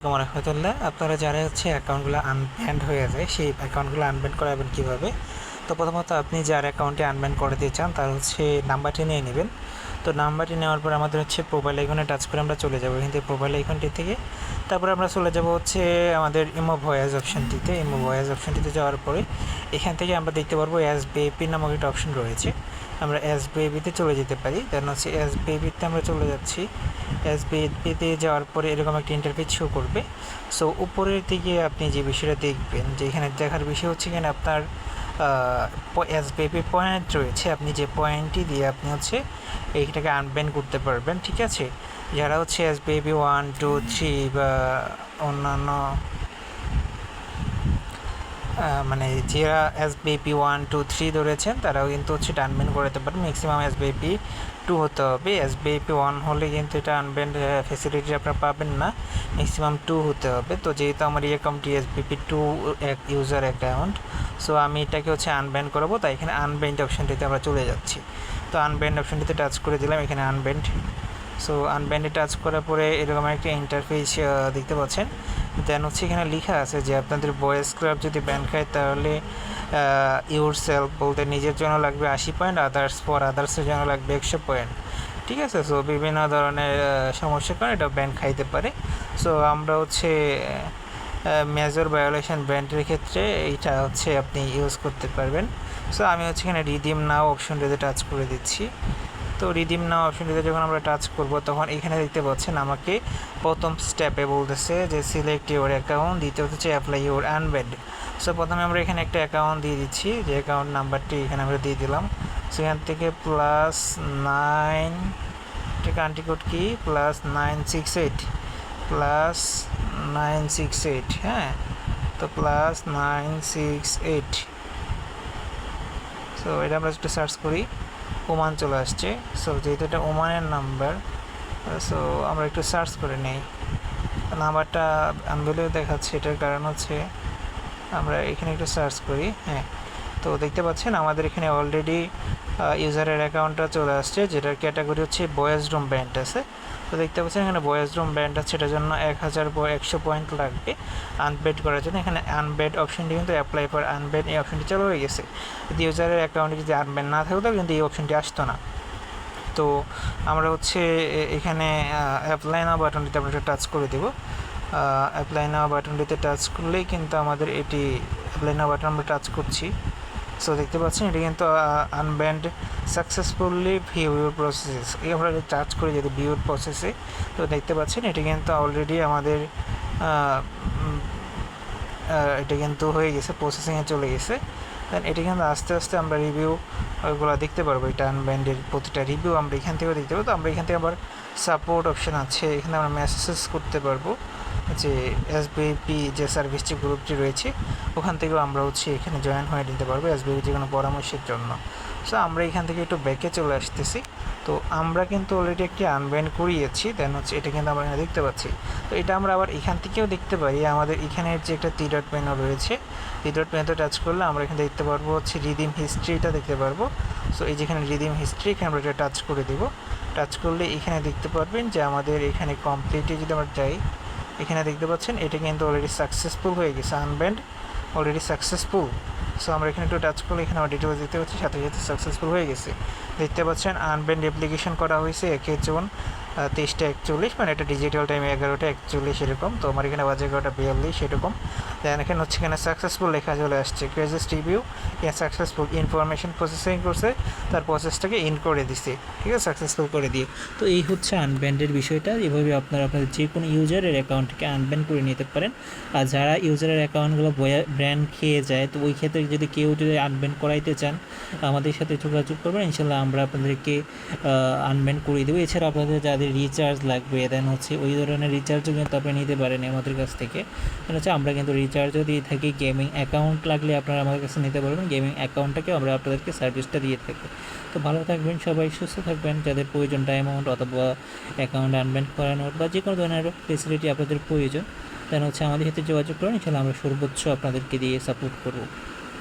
রহমতুল্লাহ। আপনারা যারা অ্যাকাউন্টগুলো আনব্যান্ড হয়ে যায় সেই অ্যাকাউন্টগুলো আনব্যান্ড করাবেন কীভাবে? তো প্রথমত আপনি যার অ্যাকাউন্টে আনব্যান্ড করতে চান তার নাম্বারটি নিয়ে নেবেন। তো নাম্বারটি নেওয়ার পর আমাদের প্রোফাইল আইকনে টাচ করে আমরা চলে যাব এখান থেকে প্রোফাইল আইকনটি থেকে। তারপরে আমরা চলে যাব আমাদের ইমো ভয়েস অপশানটিতে। ইমো ভয়েস অপশানটিতে যাওয়ার পরে এখান থেকে আমরা দেখতে পারবো এসবিআইপি নামক একটা অপশন রয়েছে। আমরা এসবিআইপিতে চলে যেতে পারি। দেন এসবিআইপিতে আমরা চলে যাচ্ছি। এসবিআইপিতে যাওয়ার পরে এরকম একটা ইন্টারফেস শো করবে। সো উপরের দিকে আপনি যে বিষয়টা দেখবেন যে এখানে দেখার বিষয় এখানে আপনার এসবিআইপি পয়েন্ট রয়েছে। আপনি যে পয়েন্টটি দিয়ে আপনি এইটাকে আনব্যান্ড করতে পারবেন, ঠিক আছে? যারা এসবিআইপি 1, 2, 3 বা অন্যান্য মানে যারা এসবিআইপি 1, 2, 3 ধরেছেন তারাও কিন্তু আনব্যান্ড করতে পারেন। ম্যাক্সিমাম এসবিআইপি 2 হতে হবে। এসবিআইপি 1 হলে কিন্তু এটা আনব্যান্ড ফ্যাসিলিটি আপনারা পাবেন না, ম্যাক্সিমাম 2 হতে হবে। তো যেহেতু আমার এই অ্যাকাউন্টটি এসবিআইপি 2 ইউজার অ্যাকাউন্ট, সো আমি এটাকে আনব্যান্ড করাবো, তাই এখানে আনব্যান্ড অপশানটিতে আমরা চলে যাচ্ছি। তো আনব্যান্ড অপশানটিতে টাচ করে দিলাম, এখানে আনব্যান্ড। সো আনব্যান্ডে টাচ করার পরে এরকম একটা ইন্টারফেস দেখতে পাচ্ছেন। দেন এখানে লেখা আছে যে আপনাদের বয়েজ ক্লাব যদি ব্যান খায় তাহলে ইউর সেলফ বলতে নিজের জন্য লাগবে 80 পয়েন্ট, আদার্সের জন্য লাগবে 100 পয়েন্ট, ঠিক আছে? সো বিভিন্ন ধরনের সমস্যার কারণে এটা ব্যান খাইতে পারে। সো আমরা মেজর ভায়োলেশন ব্যান্ডের ক্ষেত্রে এইটা আপনি ইউজ করতে পারবেন। সো আমি এখানে রিডিম নাও অপশনটিতে টাচ করে দিচ্ছি। তো রিডিম নাও অপশনটিতে যখন আমরা টাচ করব তখন এখানে দেখতে পাচ্ছেন আমাকে প্রথম স্টেপে বলতেছে যে সিলেক্ট ইউর অ্যাকাউন্ট, দ্বিতীয় অ্যাপ্লাই ইউর আনব্যান্ড। সো প্রথমে আমরা এখানে একটা অ্যাকাউন্ট দিয়ে দিচ্ছি, যে অ্যাকাউন্ট নাম্বারটি এখানে আমরা দিয়ে দিলাম। সেখান থেকে +9 কান্ট্রি কোড কি +968 হ্যাঁ, তো +968। সো এটা আমরা একটু সার্চ করি, ওমান চলে আসছে। সো যেহেতু এটা ওমানের নাম্বার, সো আমরা একটু সার্চ করে নেই। নাম্বারটা আনভ্যালিউ দেখাচ্ছে, এটার কারণ আমরা এখানে একটু সার্চ করি। হ্যাঁ, তো দেখতে পাচ্ছেন আমাদের এখানে অলরেডি ইউজারের অ্যাকাউন্টটা চলে আসছে, যেটার ক্যাটাগরি বয়েজ রুম ব্যান্ড আছে। তো দেখতে পাচ্ছেন এখানে বয়েজ রুম ব্যান্ড আছে, এটার জন্য 100 পয়েন্ট লাগবে আনবেড করার জন্য। এখানে আনবেড অপশনটি কিন্তু অ্যাপ্লাই ফর আনবেড এই অপশনটি চালু হয়ে গেছে। যদি ইউজারের অ্যাকাউন্টে যদি আনবেড না থাকতো কিন্তু এই অপশনটি আসতো না। তো আমরা এখানে অ্যাপ্লাই নাও বাটনটিতে আমরা টাচ করে দেবো। অ্যাপ্লাই নাও বাটনটিতে টাচ করলেই কিন্তু আমাদের এটি অ্যাপ্লাই নাও বাটন আমরা টাচ করছি। সো দেখতে পাচ্ছেন এটি কিন্তু unbanned successfully view your process. এই আমরা টাচ করি যদি ভিউর প্রসেসে, তো দেখতে পাচ্ছেন এটি কিন্তু অলরেডি আমাদের এটা কিন্তু হয়ে গেছে, প্রসেসিংয়ে চলে গেছে। দেন এটি কিন্তু আস্তে আস্তে আমরা রিভিউ ওইগুলো দেখতে পারবো। এটা আনব্যান্ডের প্রতিটা রিভিউ আমরা এখান থেকেও দেখতে পাবো। তো আমরা এখান থেকে আবার সাপোর্ট অপশান আছে, এখানে আমরা মেসেজ করতে পারবো যে এসবিআইপি যে সার্ভিসটি গ্রুপটি রয়েছে ওখান থেকেও আমরা এখানে জয়েন হয়ে নিতে পারবো এসবিআইপি যে কোনো পরামর্শের জন্য। সো আমরা এখান থেকে একটু ব্যাকে চলে আসতেছি। তো আমরা কিন্তু অলরেডি একটি আনব্যান্ড করিয়েছি, দেন এটা কিন্তু আমরা এখানে দেখতে পাচ্ছি। তো এটা আমরা আবার এখান থেকেও দেখতে পারি, আমাদের এখানে যে একটা 3 ডট মেনু রয়েছে, 3 ডট মেনুতে টাচ করলে আমরা এখানে দেখতে পারবো রিডিম হিস্ট্রিটা দেখতে পারবো। সো এই যেখানে রিডিম হিস্ট্রি, এখানে আমরা এটা টাচ করে দেবো। টাচ করলে এখানে দেখতে পারবেন যে আমাদের এখানে কমপ্লিটে যদি আমরা যাই, এখানে দেখতে পাচ্ছেন এটা কিন্তু অলরেডি সাকসেসফুল হয়ে গেছে, আনব্যান্ড অলরেডি সাকসেসফুল। সো আমরা এখানে একটু টাচ করলে এখানে আমার ডিটেলস দেখতে পাচ্ছি, সাথে সাথে সাকসেসফুল হয়ে গেছে। দেখতে পাচ্ছেন আনব্যান্ড অ্যাপ্লিকেশন করা হয়েছে 1 জুন 23টা 41, মানে এটা ডিজিটাল টাইম 11টা 41 এরকম। তো আমার এখানে বাজে 11টা 42 এরকম। দেন এখানে এখানে সাকসেসফুল লেখা চলে আসছে, ক্রেজেস রিভিউ সাকসেসফুল ইনফরমেশন প্রসেসিং করছে, তার প্রসেসটাকে ইন করে দিচ্ছে, ঠিক আছে, সাকসেসফুল করে দিয়ে। তো এই আনব্যান্ডের বিষয়টা। এভাবে আপনারা আপনাদের যে কোনো ইউজারের অ্যাকাউন্টকে আনব্যান্ড করে নিতে পারেন। আর যারা ইউজারের অ্যাকাউন্টগুলো ব্র্যান্ড খেয়ে যায়, তো ওই ক্ষেত্রে যদি কেউ যদি আনব্যান্ড করাইতে চান আমাদের সাথে যোগাযোগ করবেন, ইনশাল্লাহ আমরা আপনাদেরকে আনব্যান্ড করিয়ে দেবো। এছাড়া আপনাদের যাদের রিচার্জ লাগবে, দেন ওই ধরনের রিচার্জও কিন্তু আপনি নিতে পারেন আমাদের কাছ থেকে। আমরা কিন্তু রিচার্জও দিয়ে থাকি। গেমিং অ্যাকাউন্ট লাগলে আপনারা আমাদের কাছে নিতে পারবেন, গেমিং অ্যাকাউন্টটাকেও আমরা আপনাদেরকে সার্ভিসটা দিয়ে থাকি। তো ভালো থাকবেন সবাই, সুস্থ থাকবেন। যাদের প্রয়োজন ডায়মন্ড অথবা অ্যাকাউন্ট আনব্যান্ড করানোর বা যে কোনো ধরনের ফেসিলিটি আপনাদের প্রয়োজন, দেন আমাদের সাথে যোগাযোগ করুন, ইনশাল্লাহ আমরা সর্বোচ্চ আপনাদেরকে দিয়ে সাপোর্ট করব।